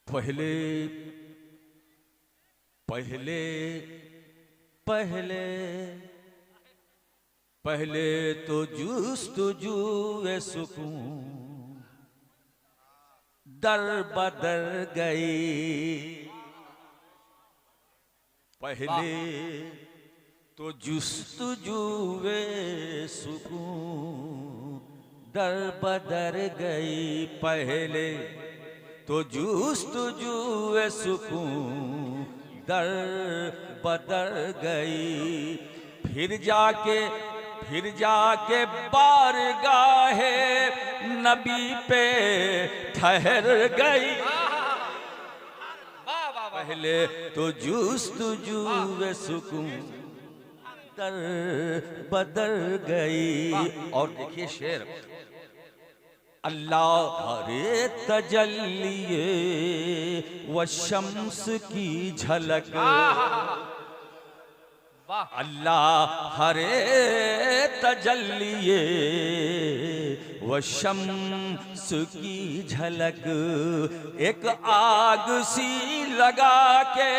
पहले पहले पहले पहले तो जुस्तुजूए सुकून दर बदर गई। पहले तो जुस्तुजूए सुकून दर बदर गई। पहले तो जुस्तुजूए सुकून दर बदर गई। फिर जाके बारगाहे नबी पे ठहर गई। पहले तो जुस्तुजूए सुकून दर बदर गई। और देखिए शेर, अल्लाह हरे तजल्लिए व शम्स की झलक। अल्लाह हरे तजल्लिए व शम्स की झलक। एक आग सी लगा के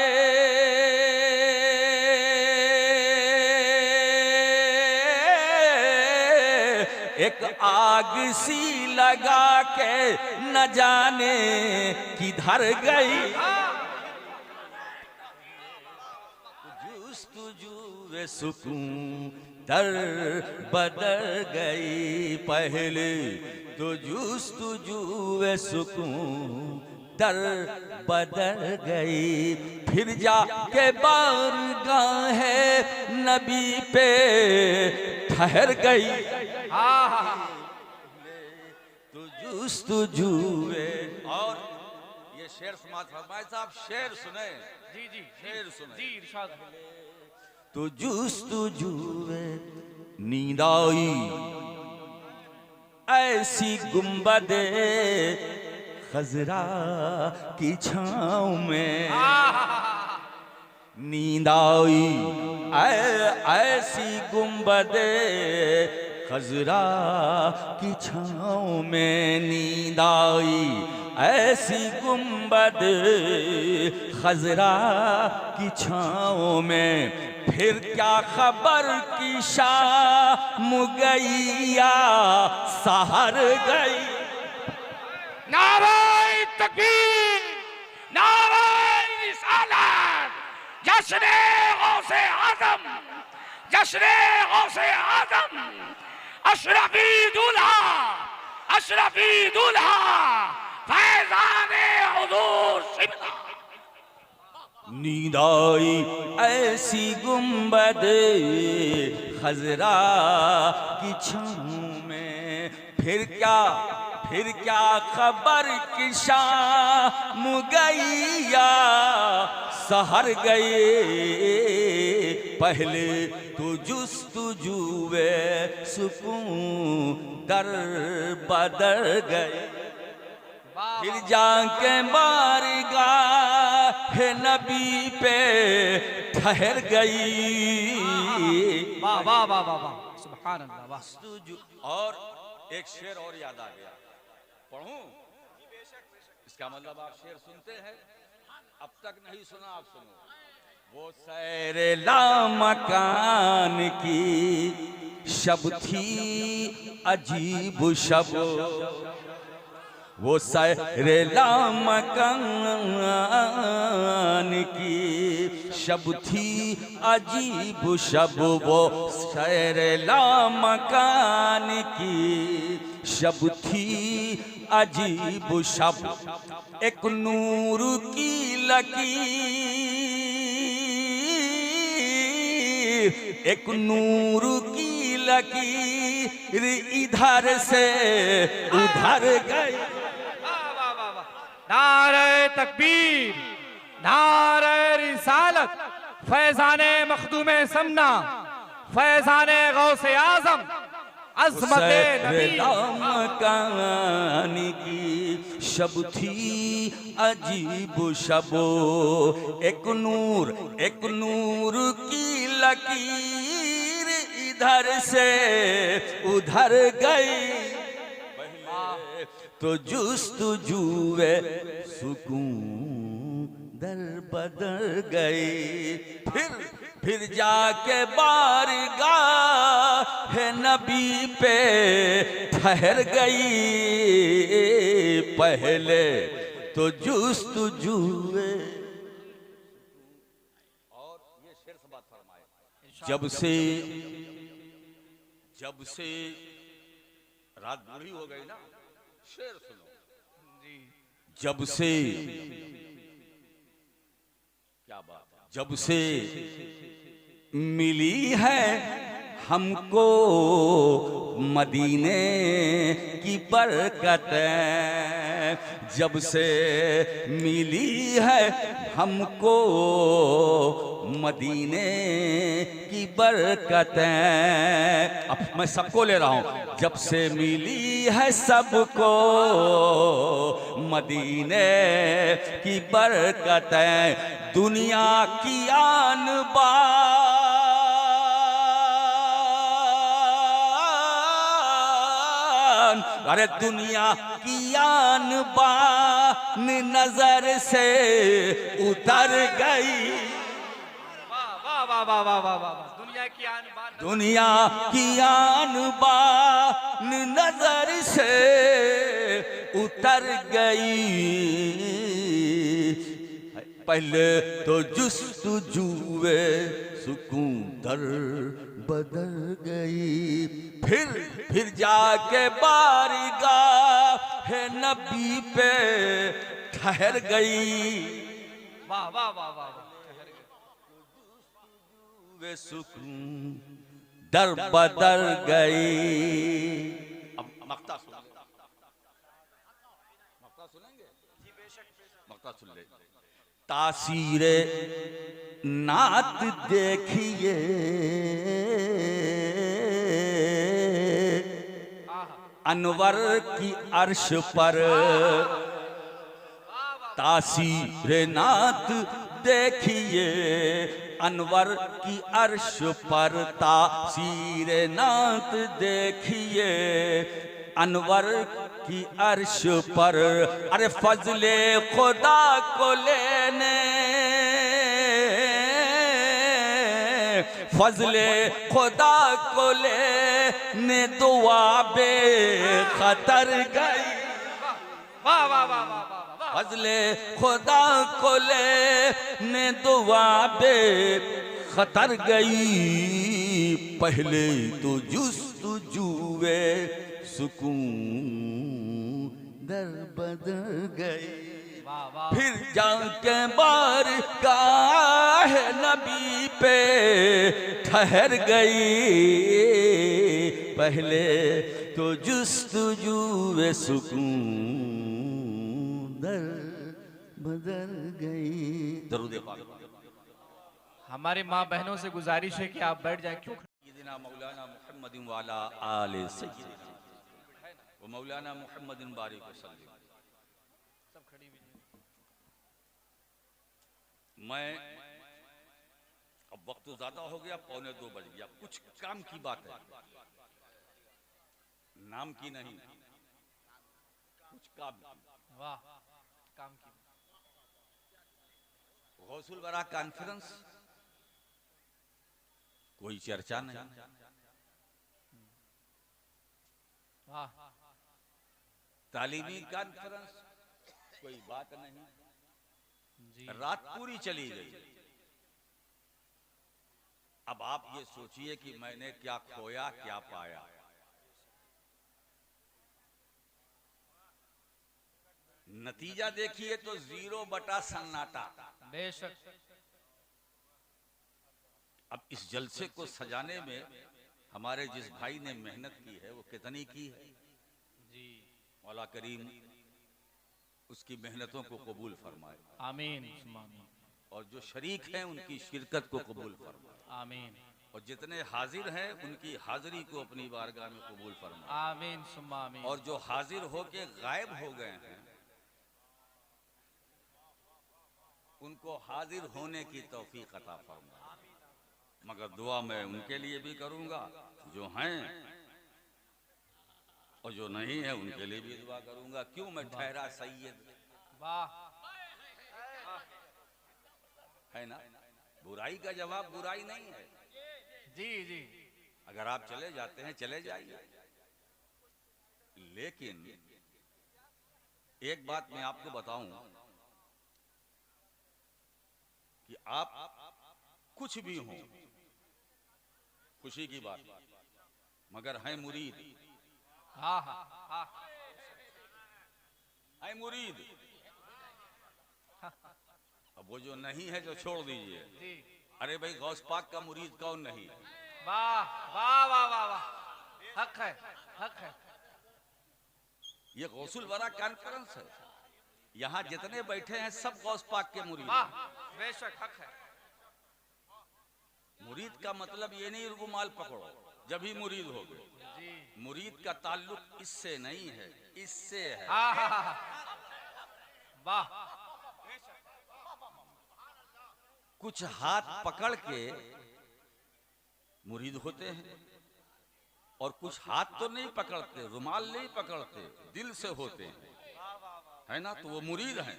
एक आग सी लगा के न जाने किधर गई। जुस्तुजूए सुकून दर बदर गई। पहले तो जुस्तुजूए सुकून दर बदर गई। फिर जाके बारगाहे नबी पे ठहर गई। तो जुस्तुजूए। और ये शेर समाज फरमाए साहब, शेर सुने। जी जी शेर सुने जी इरशाद। तो जुस्तुजूए नींद आई ऐसी गुंबदे खजरा की छाँव में। नींद आई ऐसी गुंबदे खजरा की छाँव में। नींद आई ऐसी गुंबद खजरा की छाँव में। फिर क्या खबर की शाम गईया सहर गई। नारे तकबीर, नारे रिसालत, जश्ने गौसे आज़म, जश्ने गौसे आज़म, अशरफी दूल्हा, अशरफी दूल्हा, फैज़ाने हुज़ूर शिबला। नींद आई ऐसी गुंबद खजरा की छाँव में। फिर क्या खबर की शाम गईया सहर गई। पहले तो जुस्तुजूए सुकून दर बदर गए। फिर जाके बारगाह नबी पे ठहर गई। वाह वाह वाह वाह वाह, सुभान अल्लाह, वाह। और एक शेर और याद आ गया, पढ़ूं? इसका मतलब आप शेर सुनते हैं, अब तक नहीं सुना, आप सुनो। वो सैरे लामकान की शब थी अजीब शब। वो सैरे लामकान की शब थी अजीब शब। वो सैरे लामकान की शब थी अजीब शब। एक नूर की लकीर, एक नूर की लकीर इधर से उधर गई। नारे तकबीर, नारे रिसालत, फैज़ाने मखदूमे समना, फैज़ाने गौसे आज़म, अज़मते नबी। लामकान की शब थी अजीब शब। एक नूर की लकीर इधर से उधर गई। तो जुस्तुजूए सुकून दर बदर गई। फिर जाके बारगाह है नबी पे ठहर गई। पहले तो जुस्तजुए, और ये शेर से बात फरमाए, जब से रात बूढ़ी हो गई ना, शेर सुनो, जब से, क्या बात है, जब से मिली है हमको मदीने की बरकतें, जब से मिली है हमको मदीने की बरकतें। अब मैं सबको ले रहा हूं, जब से मिली है सबको मदीने की बरकतें, दुनिया की आन बान, अरे दुनिया की आन बान नजर से उतर गई। वाह वाह वाह वाह वाह वाह, दुनिया की आन बान, दुनिया की आन बान नजर से उतर गई। पहले तो जुस्तजुए सुकून दर बदल गई। फिर जाके बारगाह है नबी पे ठहर गई। वाह वाह वाह वाह, वे सुकून दर बदल गई। अब मक्ता सुनेंगे? मक्ता सुन ले। तासीरे नात देखिए, अनवर की अर्श पर, तासीरे नात देखिए अनवर की अर्श पर, तासीरे नात देखिए अनवर की अर्श पर। अरे फजले खुदा को लेने, फजले खुदा को लेने दुआ बेखतर गई। वाह वाह वाह वाह, फजले खुदा को लेने दुआ बेखतर गई। पहले तो जुस्तजुए सुकून दर बदल गई। फिर जाके बारगाह नबी पे ठहर गई। पहले तो जुस्तजुए सुकून दर बदल गई। दरूद पाक। हमारी माँ बहनों से गुजारिश है कि आप बैठ जाएं। क्यों? सय्यिदना मौलाना मुहम्मदिन वाला आले सय्यिद व मौलाना मुहम्मदिन बारिक वसल्लम। सब खड़ी हुई। मैं अब वक्त तो ज्यादा हो गया, 1:45 बज गया। कुछ काम की बात है, नाम की नहीं, कुछ काम की। वाह, काम की। गौसुल बरा कॉन्फ्रेंस, कोई चर्चा नहीं। वाह, तालीमी कॉन्फ्रेंस, कोई बात नहीं। जी। रात पूरी चली गई। अब आप ये सोचिए कि मैंने क्या खोया क्या पाया। नतीजा देखिए तो 0 सन्नाटा। बेशक। अब इस जलसे को सजाने में हमारे जिस भाई ने मेहनत की है वो कितनी की है जी। मौला करीम उसकी मेहनतों को कबूल फरमाए। आमीन। और जो शरीक हैं उनकी शिरकत को कबूल फरमाए। आमीन। और जितने हाजिर हैं उनकी हाजिरी को अपनी बारगाह में कबूल फरमाए। आमीन सुम्मा आमीन। और जो हाजिर होके गायब हो गए हैं उनको हाजिर होने की तौफीक अता फरमाए। मगर दुआ मैं उनके लिए भी करूंगा जो हैं, और जो नहीं है उनके लिए भी दुआ करूंगा। क्यों मैं ठहरा सैयद। वाह। है ना। बुराई का जवाब बुराई नहीं है। जी जी। अगर आप चले जाते हैं चले जाइए, लेकिन एक बात मैं आपको बताऊं कि आप कुछ भी हो, खुशी की बात, मगर हैं मुरीद, हाँ हाँ हाँ। हैं मुरीद। अब वो जो नहीं है जो छोड़ दीजिए। जी। अरे भाई गौस पाक का मुरीद कौन नहीं। वाह वाह वाह वाह वाह, हक है, हक है। ये गौसुल वरा कॉन्फ्रेंस है, यहाँ जितने बैठे हैं सब गौस पाक के मुरीद वाह, हैं। बेशक हक है। मुरीद का मतलब ये नहीं रुमाल पकड़ो जब ही मुरीद हो गए। जी। मुरीद का ताल्लुक इससे नहीं है, इससे है। हाँ हाँ हाँ, वाह। कुछ हाथ पकड़ के मुरीद होते हैं और कुछ हाथ तो नहीं पकड़ते, रुमाल नहीं पकड़ते, दिल से होते हैं, है ना। तो वो मुरीद हैं,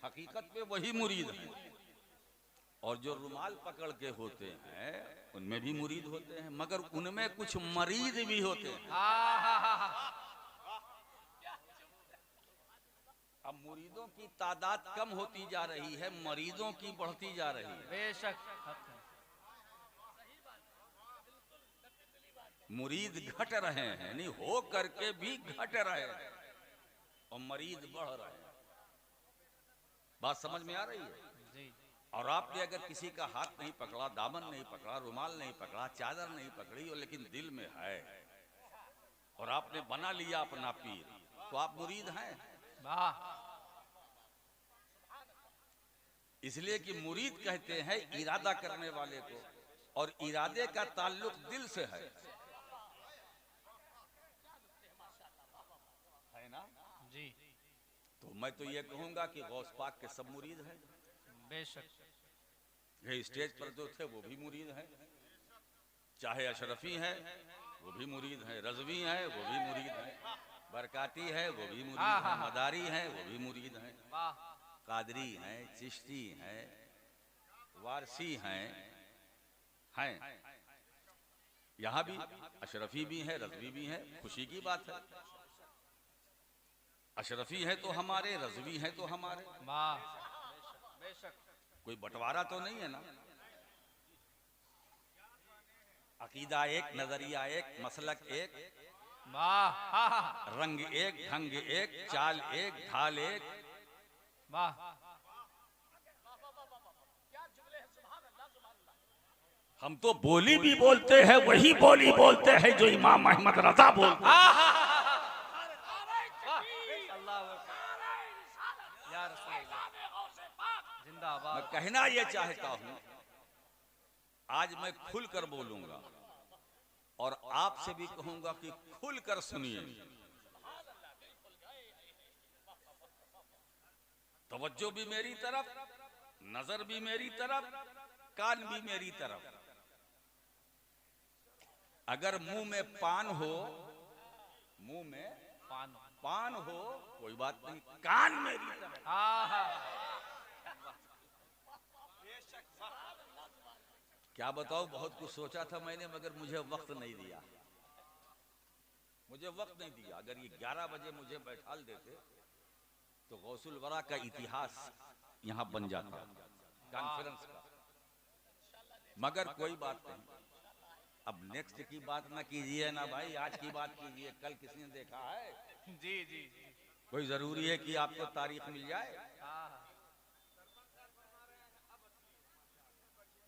हकीकत में वही मुरीद हैं। और जो रुमाल पकड़ के होते हैं उनमें भी मुरीद होते हैं, मगर उनमें कुछ मरीद भी होते हैं। हाँ हाँ हाँ हाँ। अब मुरीदों की तादाद कम होती जा रही है, मरीदों की बढ़ती जा रही है। बेशक हक है। मुरीद घट रहे हैं, नहीं हो करके भी घट रहे हैं और मरीद बढ़ रहे हैं। बात समझ में आ रही है। जी। और आपने अगर किसी का हाथ नहीं पकड़ा, दामन नहीं पकड़ा, रुमाल नहीं पकड़ा, चादर नहीं पकड़ी, और लेकिन दिल में है और आपने बना लिया अपना पीर, तो आप मुरीद हैं। वाह। इसलिए कि मुरीद कहते हैं इरादा करने वाले को, और इरादे का ताल्लुक दिल से है ना। जी। तो मैं तो ये कहूंगा कि गौस पाक के सब मुरीद हैं। बेशक। ये स्टेज पर जो थे वो भी मुरीद हैं, चाहे अशरफी है वो भी मुरीद है, रजवी है वो भी मुरीद है, बरकाती है वो भी मुरीद है, मदारी है वो भी मुरीद है, कादरी हैं, चिश्ती हैं, वारसी हैं। यहाँ भी अशरफी भी है, रजवी भी है। खुशी की बात है, अशरफी है तो हमारे, रजवी है तो हमारे। वाह, बेशक। कोई बंटवारा तो नहीं है ना। अकीदा एक, नजरिया एक, मसलक एक, वाह, रंग एक, ढंग एक, चाल एक, ढाल एक। वाह। हम तो बोली भी बोलते हैं, वही बोली बोलते हैं जो इमाम अहमद रजा बोलते हैं। जिंदाबाद। मैं कहना ये चाहता हूं, आज मैं खुलकर बोलूंगा और आपसे भी कहूंगा कि खुलकर सुनिए। तवज्जो भी मेरी तरफ, नजर भी मेरी तरफ, कान भी मेरी तरफ। अगर मुंह में पान हो, मुंह में पान हो, कोई बात नहीं, कान मेरी तरफ। क्या बताओ, बहुत कुछ सोचा था मैंने, मगर मुझे वक्त नहीं दिया, मुझे वक्त नहीं दिया। अगर ये 11 बजे मुझे बैठाल देते तो गौसुल वरा का इतिहास यहाँ बन जाता कॉन्फ्रेंस का। मगर कोई बात नहीं, अब नेक्स्ट की बात ना कीजिए ना भाई, आज की बात कीजिए। कल किसी ने देखा है? जी जी। कोई जरूरी है कि आपको तारीख मिल जाए?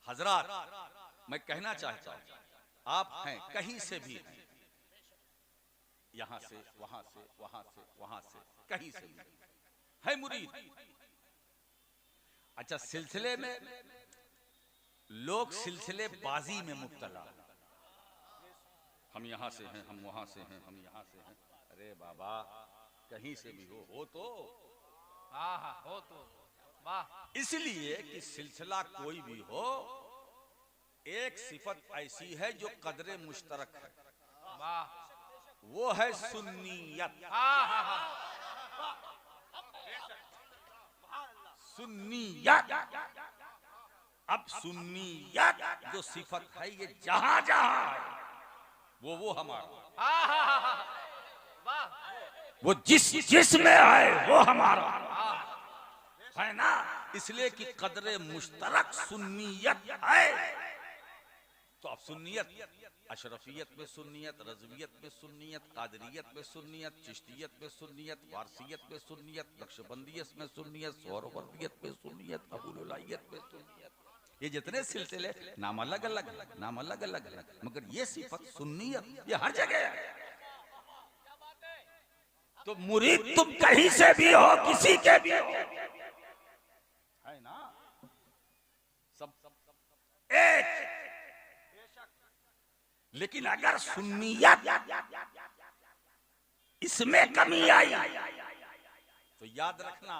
हजरात, मैं कहना चाहता हूं, आप हैं कहीं से भी हैं, यहां से, वहां से, वहां से, वहां से, कहीं से भी है मुरीद। अच्छा, सिलसिले में लोग सिलसिले बाजी में मुब्तला, हम यहां से हैं, हम वहां से हैं, हम यहां से हैं। अरे बाबा, कहीं से भी हो तो हो तो वाह। इसलिए कि सिलसिला कोई भी हो, एक सिफत ऐसी है जो कदरे मुश्तरक है, वाह। वो है सुन्नियत। सुन्नियत अब सुन्नियत जो सिफत है ये जहां जहां है वो हमारा, वो जिस में है वो हमारा है ना। इसलिए कि कदरे मुश्तरक सुन्नियत है। तो अब सुन्नियत, अशरफियत में सुन्नियत, रज़वियत में सुन्नियत, कादरियत में सुन्नियत, चिश्तियत में सुन्नियत, वारसियत में सुन्नियत, नक्शबंदियत में सुन्नियत, सोहरवर्दियत में सुन्नियत, अबूलुलाहियत में सुन्नियत, ये जितने सिलसिले नाम अलग अलग है, नाम अलग अलग है, मगर ये सिफत सुन्नियत ये हर जगह है। तो मुरीद तुम कहीं से भी हो, किसी के भी हो, है ना, सब एक। लेकिन अगर सुन्नियत इसमें कमी आई तो याद रखना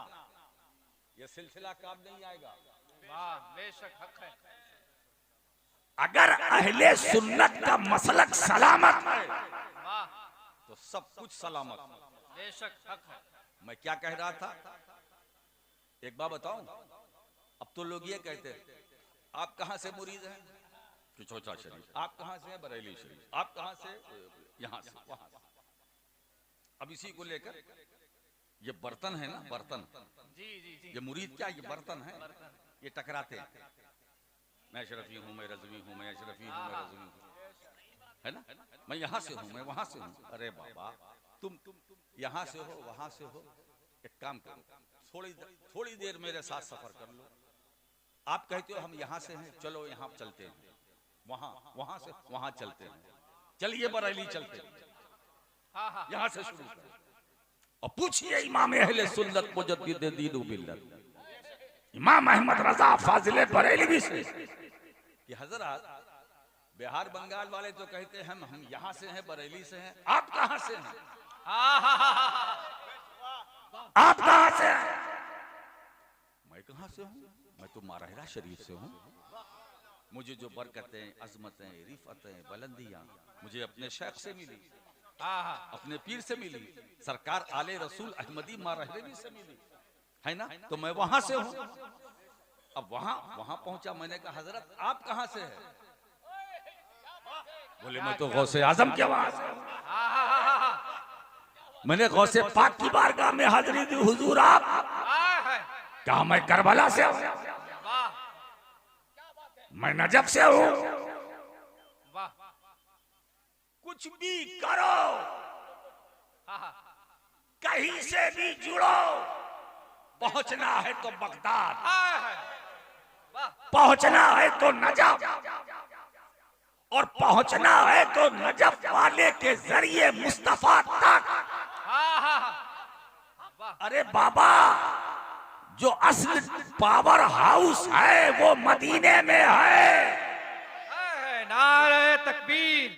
ये सिलसिला काम नहीं आएगा। वाह, बेशक हक है। अगर अहले सुन्नत का मसलक सलामत है वाह, तो सब कुछ सलामत है। बेशक हक है। मैं क्या कह रहा था, एक बात बताऊं। अब तो लोग ये कहते हैं आप कहां से मुरीद हैं, कि चौचा शरीफ, आप कहां से हैं, बरेली शरीफ, आप कहां से, यहां से, वहां से। अब इसी को लेकर ये बर्तन है ना, बर्तन, जी जी जी, ये मुरीद क्या, ये बर्तन है, ये टकराते हैं। मैं अशरफी हूं, मैं रज़वी हूं, मैं अशरफी हूं, मैं रज़वी हूं, है ना, मैं यहां से हूं, मैं वहां से हूं। अरे बाबा, तुम यहां से हो, वहां से हो, एक काम करो, थोड़ी देर मेरे साथ सफर कर लो। आप कहते हो हम यहां से हैं, चलो यहां चलते हैं, वहां से वहां चलते हैं, चलिए बरेली चलते हैं, यहां से शुरू करें और पूछिए इमाम अहले सुन्नत मुजद्दिद दीन व मिल्लत इमाम अहमद रजा फाजिल बरेलवी से कि हजरत बिहार बंगाल वाले तो कहते हैं हम यहां से हैं, बरेली से हैं, आप कहां से हैं, आप कहां से हैं, मैं कहां से हूं, मैं तो मारहरा शरीफ से हूं। मुझे जो बरकतें, अजमतें, रिफतें, बुलंदियां मुझे अपने शेख से मिली, अपने पीर से मिली, सरकार आले रसूल अहमदी मारहरवी से मिली, है ना, तो मैं वहां से हूं। अब वहां पहुंचा, मैंने कहा हजरत आप कहां से हैं, बोले मैं तो गौसे आजम के वहां से हूं। मैंने गौसे पाक की बारगाह में हाजिरी दी, हुजूर आप, कहा मैं करबला से हूं, मैं नजफ से हूं। कुछ भी करो, कहीं से भी जुड़ो, पहुंचना है तो बगदाद, पहुंचना है तो नजफ, और पहुंचना है तो नजफ वाले के जरिए मुस्तफा तक। अरे बाबा, जो असली पावर हाउस है वो मदीने में है। नारे तकबीर।